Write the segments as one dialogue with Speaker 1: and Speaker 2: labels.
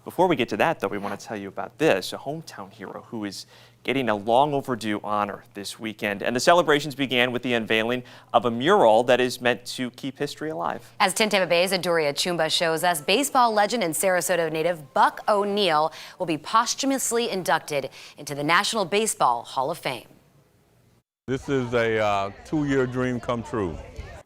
Speaker 1: Before we get to that, though, we want to tell you about this, a hometown hero who is getting a long overdue honor this weekend. And the celebrations began with the unveiling of a mural that is meant to keep history alive.
Speaker 2: As 10 Tampa Bay's Adoria Chumba shows us, baseball legend and Sarasota native Buck O'Neil will be posthumously inducted into the National Baseball Hall of Fame.
Speaker 3: This is a two-year dream come true.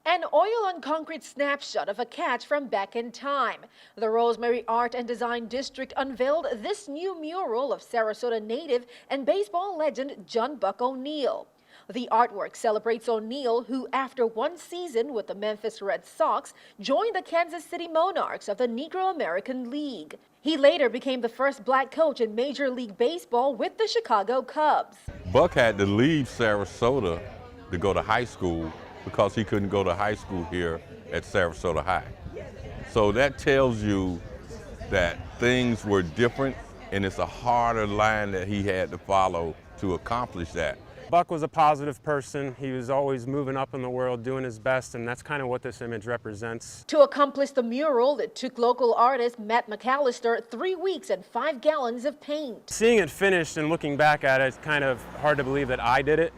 Speaker 4: An oil-on-concrete snapshot of a catch from back in time. The Rosemary Art and Design District unveiled this new mural of Sarasota native and baseball legend John Buck O'Neil. The artwork celebrates O'Neil, who after one season with the Memphis Red Sox, joined the Kansas City Monarchs of the Negro League. He later became the first black coach in Major League Baseball with the Chicago Cubs.
Speaker 3: Buck had to leave Sarasota to go to high school because he couldn't go to high school here at Sarasota High. So that tells you that things were different, and it's a harder line that he had to follow to accomplish that.
Speaker 5: Buck was a positive person. He was always moving up in the world, doing his best, and that's kind of what this image represents.
Speaker 4: To accomplish the mural, it took local artist Matt McAllister 3 weeks and 5 gallons of paint.
Speaker 5: Seeing it finished and looking back at it, it's kind of hard to believe that I did it,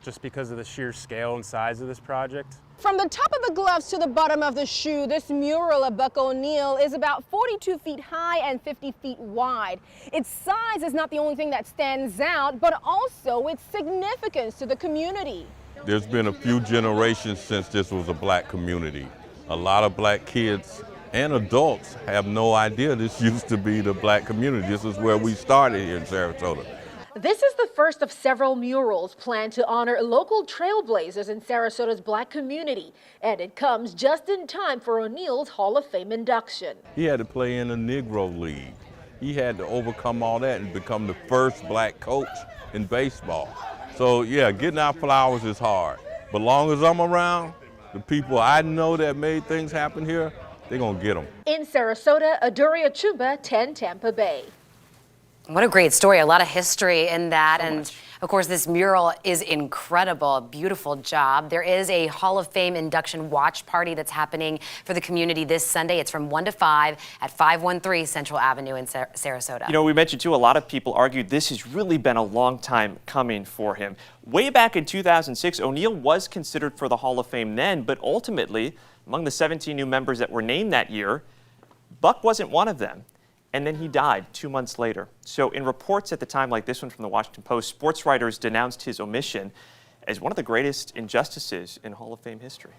Speaker 5: just because of the sheer scale and size of this project.
Speaker 6: From the top of the gloves to the bottom of the shoe, this mural of Buck O'Neil is about 42 feet high and 50 feet wide. Its size is not the only thing that stands out, but also its significance to the community.
Speaker 3: There's been a few generations since this was a black community. A lot of black kids and adults have no idea this used to be the black community. This is where we started here in Sarasota.
Speaker 4: This is the first of several murals planned to honor local trailblazers in Sarasota's black community, and it comes just in time for O'Neil's Hall of Fame induction.
Speaker 3: He had to play in the Negro League. He had to overcome all that and become the first black coach in baseball. So yeah, getting our flowers is hard. But long as I'm around, the people I know that made things happen here, they're gonna get them.
Speaker 4: In Sarasota, Adoria Chumba, 10 Tampa Bay.
Speaker 2: What a great story. A lot of history in that. And of course, this mural is incredible. A beautiful job. There is a Hall of Fame induction watch party that's happening for the community this Sunday. It's from 1 to 5 at 513 Central Avenue in Sarasota.
Speaker 1: You know, we mentioned too, a lot of people argued this has really been a long time coming for him. Way back in 2006, O'Neil was considered for the Hall of Fame then, but ultimately, among the 17 new members that were named that year, Buck wasn't one of them. And then he died 2 months later. So in reports at the time like this one from the Washington Post, sports writers denounced his omission as one of the greatest injustices in Hall of Fame history.